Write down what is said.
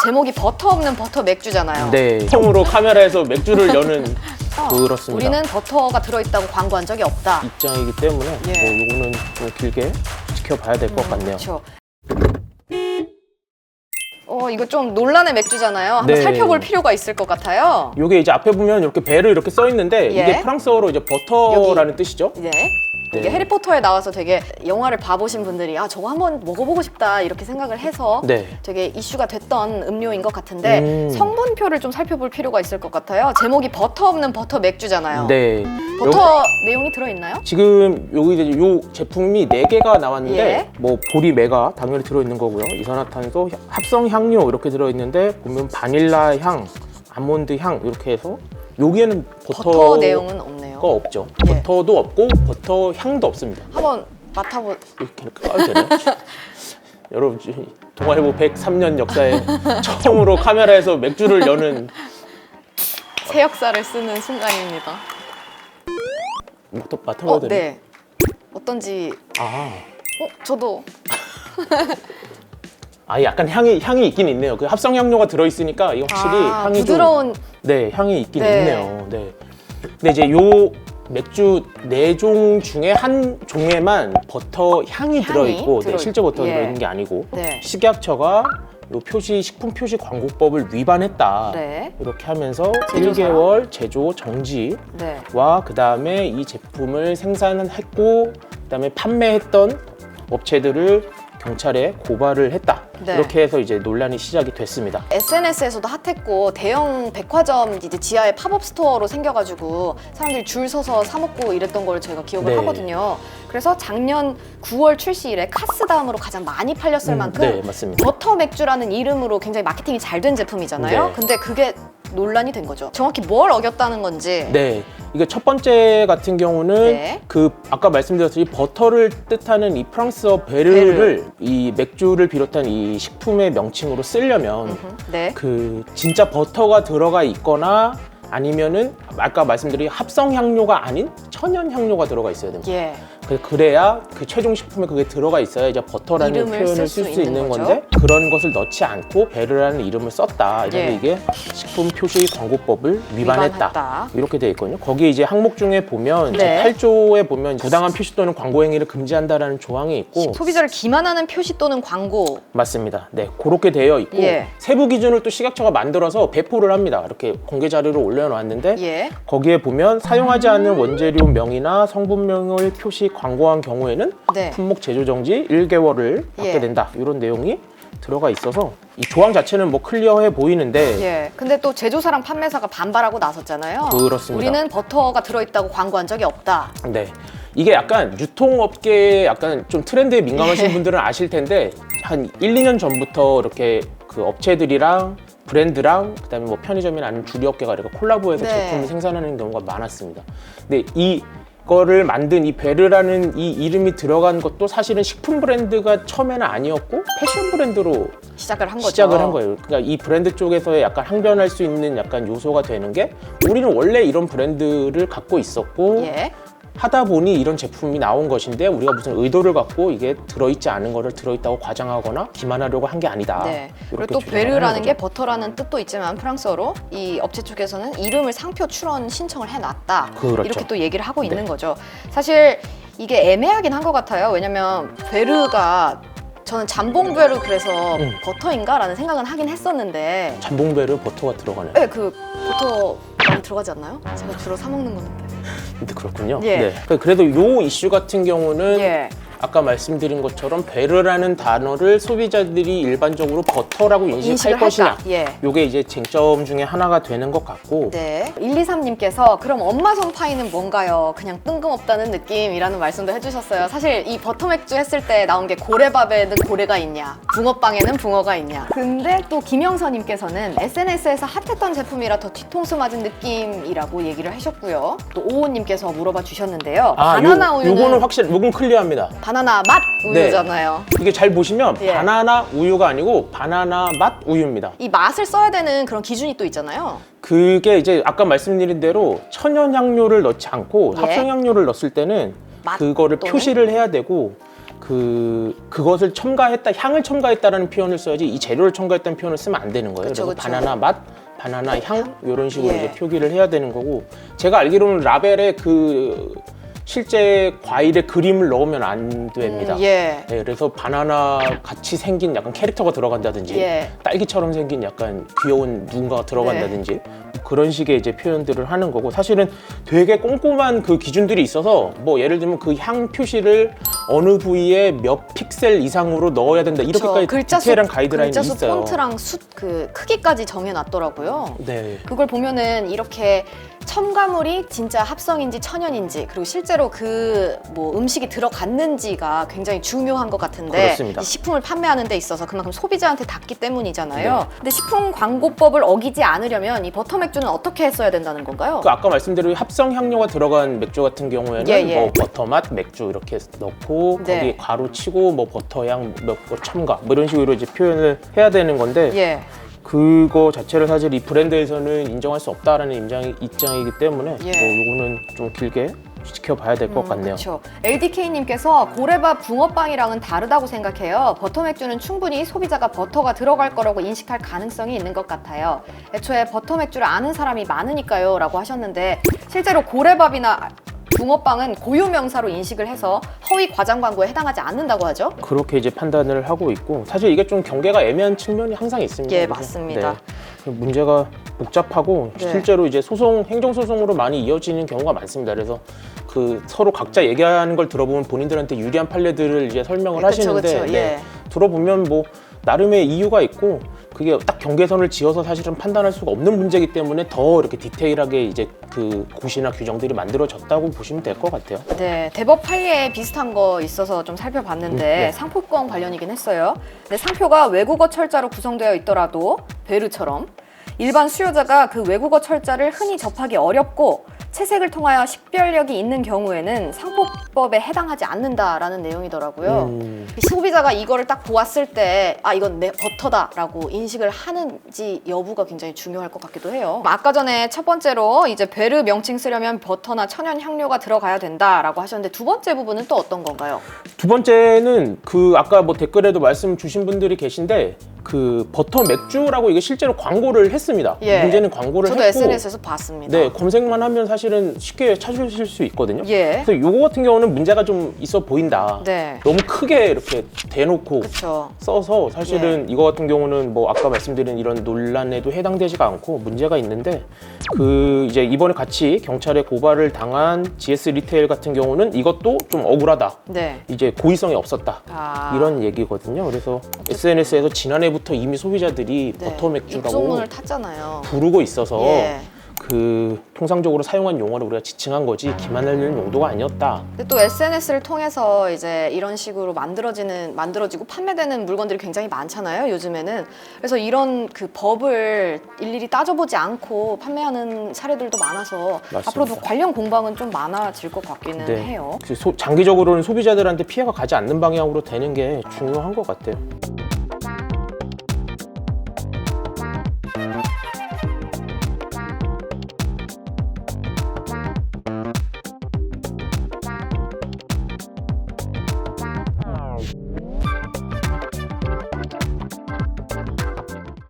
제목이 버터 없는 버터 맥주잖아요. 네. 처음으로 카메라에서 맥주를 여는 그렇습니다. 우리는 버터가 들어있다고 광고한 적이 없다. 입장이기 때문에 예. 뭐 요거는 좀 길게 지켜봐야 될 것 같네요. 그렇죠. 이거 좀 논란의 맥주잖아요. 한번 네. 살펴볼 필요가 있을 것 같아요. 요게 이제 앞에 보면 이렇게 배를 이렇게 써 있는데 예. 이게 프랑스어로 이제 버터라는 뜻이죠. 네. 네. 이게 해리포터에 나와서 되게 영화를 봐보신 분들이 저거 한번 먹어보고 싶다 이렇게 생각을 해서 네. 되게 이슈가 됐던 음료인 것 같은데 성분표를 좀 살펴볼 필요가 있을 것 같아요. 제목이 버터 없는 버터 맥주잖아요. 네. 버터 내용이 들어있나요? 지금 여기 이제 요 제품이 4개가 나왔는데 예. 뭐 보리매가 당연히 들어있는 거고요. 이산화탄소, 합성 향료 이렇게 들어있는데 보면 바닐라 향, 아몬드 향 이렇게 해서 여기에는 버터 내용은 없네요. 없죠. 예. 버터도 없고 버터 향도 없습니다. 한번 맡아보. 이렇게 까도 되나요? 여러분 동아일보 103년 역사에 처음으로 카메라에서 맥주를 여는 새 역사를 쓰는 순간입니다. 맡아봐도 되나요? 네. 어떤지. 저도. 약간 향이 있긴 있네요. 그 합성 향료가 들어있으니까 이게 확실히 향이 부드러운. 네, 향이 있긴 네. 있네요. 네. 근데 이제 요 맥주 4종 중에 한 종에만 버터 향이 들어있고 실제 버터가 들어있는 게 아니고 네. 식약처가 요 식품 표시 광고법을 위반했다. 네. 이렇게 하면서 제조사. 1개월 제조 정지와 네. 그다음에 이 제품을 생산했고 그다음에 판매했던 업체들을 경찰에 고발을 했다. 네. 이렇게 해서 이제 논란이 시작이 됐습니다. SNS에서도 핫했고 대형 백화점 이제 지하에 팝업 스토어로 생겨가지고 사람들이 줄 서서 사 먹고 이랬던 걸 제가 기억을 네. 하거든요. 그래서 작년 9월 출시 이래 카스 다음으로 가장 많이 팔렸을 만큼 네, 맞습니다. 버터 맥주라는 이름으로 굉장히 마케팅이 잘 된 제품이잖아요. 네. 근데 그게 논란이 된 거죠. 정확히 뭘 어겼다는 건지. 네, 이게 첫 번째 같은 경우는 네. 그 아까 말씀드렸듯이 버터를 뜻하는 이 프랑스어 베르를 이 맥주를 비롯한 이 식품의 명칭으로 쓰려면 네. 그 진짜 버터가 들어가 있거나 아니면은 아까 말씀드린 합성 향료가 아닌 천연 향료가 들어가 있어야 됩니다. 예. 그래야 그 최종 식품에 그게 들어가 있어야 이제 버터라는 이름을 표현을 쓸 쓸 수 수 있는 있는 거죠. 건데 그런 것을 넣지 않고 베르라는 이름을 썼다. 이래서 예. 이게 식품 표시 광고법을 위반했다. 위반했다. 이렇게 돼 있거든요. 거기 이제 항목 중에 보면 네. 8조에 보면 부당한 표시 또는 광고 행위를 금지한다라는 조항이 있고 소비자를 기만하는 표시 또는 광고. 맞습니다. 네, 그렇게 되어 있고 예. 세부 기준을 또 식약처가 만들어서 배포를 합니다. 이렇게 공개 자료를 올려놨는데 예. 거기에 보면 사용하지 않는 원재료 명이나 성분명을 표시 광고한 경우에는 네. 품목 제조 정지 1개월을 받게 예. 된다. 이런 내용이 들어가 있어서 이 조항 자체는 뭐 클리어해 보이는데 예. 근데 또 제조사랑 판매사가 반발하고 나섰잖아요. 그렇습니다. 우리는 버터가 들어있다고 광고한 적이 없다. 네. 이게 약간 유통업계에 약간 좀 트렌드에 민감하신 예. 분들은 아실 텐데 한 1, 2년 전부터 이렇게 그 업체들이랑 브랜드랑 그다음에 뭐 편의점이나 아니면 주류업계가 이렇게 콜라보해서 네. 제품을 생산하는 경우가 많았습니다. 근데 이거를 만든 이 베르라는 이 이름이 들어간 것도 사실은 식품 브랜드가 처음에는 아니었고 패션 브랜드로 시작을 한 거죠. 시작을 한 거예요. 그러니까 이 브랜드 쪽에서의 약간 항변할 수 있는 약간 요소가 되는 게 우리는 원래 이런 브랜드를 갖고 있었고 예. 하다 보니 이런 제품이 나온 것인데 우리가 무슨 의도를 갖고 이게 들어있지 않은 거를 들어있다고 과장하거나 기만하려고 한 게 아니다. 네. 그리고 이렇게 또 주장을 베르라는 하는 게 거죠. 버터라는 뜻도 있지만 프랑스어로 이 업체 쪽에서는 이름을 상표 출원 신청을 해놨다. 그렇죠. 이렇게 또 얘기를 하고 네. 있는 거죠. 사실 이게 애매하긴 한 것 같아요. 왜냐면 베르가 저는 잠봉 베르 그래서 버터인가? 라는 생각은 하긴 했었는데 잠봉베르 버터가 들어가네요. 네, 그 버터 많이 들어가지 않나요? 제가 주로 사 먹는 건데. 근데 그렇군요. 예. 네. 그래도 요 이슈 같은 경우는 예. 아까 말씀드린 것처럼 베르라는 단어를 소비자들이 일반적으로 버터라고 인식할 인식을 것이냐. 할까? 예. 요게 이제 쟁점 중에 하나가 되는 것 같고 네. 123님께서 그럼 엄마 손 파이는 뭔가요? 그냥 뜬금없다는 느낌이라는 말씀도 해주셨어요. 사실 이 버터 맥주 했을 때 나온 게 고래밥에는 고래가 있냐, 붕어빵에는 붕어가 있냐. 근데 또 김영서님께서는 SNS에서 핫했던 제품이라 더 뒤통수 맞은 느낌이라고 얘기를 하셨고요. 또 오호님께서 물어봐 주셨는데요. 바나나 우유는 요거는 확실히 요건 클리어합니다. 바나나 맛 우유잖아요. 이게 잘 보시면 예. 바나나 우유가 아니고 바나나 맛 우유입니다. 이 맛을 써야 되는 그런 기준이 또 있잖아요. 그게 이제 아까 말씀드린 대로 천연 향료를 넣지 않고 예. 합성 향료를 넣었을 때는 맛 그거를 또는? 표시를 해야 되고 그것을 첨가했다, 향을 첨가했다라는 표현을 써야지 이 재료를 첨가했다는 표현을 쓰면 안 되는 거예요. 그쵸, 그래서 그쵸. 바나나 맛, 바나나 향 이런 식으로 예. 이제 표기를 해야 되는 거고, 제가 알기로는 라벨에 실제 과일의 그림을 넣으면 안 됩니다. 예. 네, 그래서 바나나 같이 생긴 약간 캐릭터가 들어간다든지 예. 딸기처럼 생긴 약간 귀여운 누군가가 들어간다든지 그런 식의 이제 표현들을 하는 거고, 사실은 되게 꼼꼼한 그 기준들이 있어서 뭐 예를 들면 그 향 표시를 어느 부위에 몇 픽셀 이상으로 넣어야 된다 이렇게까지 디테일한 가이드라인이 글자 수, 있어요. 폰트랑 그 크기까지 정해놨더라고요. 네. 그걸 보면은 이렇게 첨가물이 진짜 합성인지 천연인지, 그리고 실제로 그 뭐 음식이 들어갔는지가 굉장히 중요한 것 같은데, 그렇습니다. 이 식품을 판매하는 데 있어서 그만큼 소비자한테 닿기 때문이잖아요. 근데 식품 광고법을 어기지 않으려면 이 버터 맥주는 어떻게 했어야 된다는 건가요? 그 아까 말씀드린 합성 향료가 들어간 맥주 같은 경우에는 예. 뭐 버터맛 맥주 이렇게 넣고 네. 거기 가로 치고 뭐 버터향 몇 거 첨가 뭐 이런 식으로 이제 표현을 해야 되는 건데, 예. 그거 자체를 사실 이 브랜드에서는 인정할 수 없다라는 입장이기 때문에 예. 뭐 이거는 좀 길게 지켜봐야 될 것 같네요. 그렇죠. LDK님께서 고래밥 붕어빵이랑은 다르다고 생각해요. 버터 맥주는 충분히 소비자가 버터가 들어갈 거라고 인식할 가능성이 있는 것 같아요. 애초에 버터 맥주를 아는 사람이 많으니까요 라고 하셨는데, 실제로 고래밥이나 붕어빵은 고유 명사로 인식을 해서 허위 과장 광고에 해당하지 않는다고 하죠. 그렇게 이제 판단을 하고 있고, 사실 이게 좀 경계가 애매한 측면이 항상 있습니다. 예, 그래서, 맞습니다. 네. 문제가 복잡하고 네. 실제로 이제 행정소송으로 많이 이어지는 경우가 많습니다. 그래서 그 서로 각자 얘기하는 걸 들어보면 본인들한테 유리한 판례들을 이제 설명을 네, 그쵸, 하시는데, 그쵸, 네. 예. 들어보면 뭐 나름의 이유가 있고, 그게 딱 경계선을 지어서 사실은 판단할 수가 없는 문제이기 때문에 더 이렇게 디테일하게 이제 그 고시나 규정들이 만들어졌다고 보시면 될 것 같아요. 네, 대법 판례에 비슷한 거 있어서 좀 살펴봤는데 네. 상표권 관련이긴 했어요. 근데 상표가 외국어 철자로 구성되어 있더라도 베르처럼 일반 수요자가 그 외국어 철자를 흔히 접하기 어렵고 채색을 통하여 식별력이 있는 경우에는 상표법에 해당하지 않는다라는 내용이더라고요. 소비자가 이거를 딱 보았을 때 이건 내 버터다라고 인식을 하는지 여부가 굉장히 중요할 것 같기도 해요. 아까 전에 첫 번째로 이제 베르 명칭 쓰려면 버터나 천연 향료가 들어가야 된다라고 하셨는데, 두 번째 부분은 또 어떤 건가요? 두 번째는 아까 뭐 댓글에도 말씀 주신 분들이 계신데, 그 버터 맥주라고 이게 실제로 광고를 했습니다. 예. 문제는 광고를 저도 했고, SNS에서 봤습니다. 네, 검색만 하면 사실은 쉽게 찾으실 수 있거든요. 예. 그래서 요거 같은 경우는 문제가 좀 있어 보인다. 네. 너무 크게 이렇게 대놓고 그렇죠. 써서 사실은 이거 같은 경우는 뭐 아까 말씀드린 이런 논란에도 해당되지가 않고 문제가 있는데, 이제 이번에 같이 경찰에 고발을 당한 GS 리테일 같은 경우는 이것도 좀 억울하다. 네. 이제 고의성이 없었다. 이런 얘기거든요. 그래서 SNS에서 지난해부터 이미 소비자들이 네. 버터 맥주라고 입소문을 탔잖아요. 부르고 있어서 예. 통상적으로 사용한 용어를 우리가 지칭한 거지 기만하는 용도가 아니었다. 근데 또 SNS를 통해서 이제 이런 식으로 만들어지고 판매되는 물건들이 굉장히 많잖아요, 요즘에는. 그래서 이런 그 법을 일일이 따져보지 않고 판매하는 사례들도 많아서 맞습니다. 앞으로도 관련 공방은 좀 많아질 것 같기는 해요. 장기적으로는 소비자들한테 피해가 가지 않는 방향으로 되는 게 중요한 것 같아요.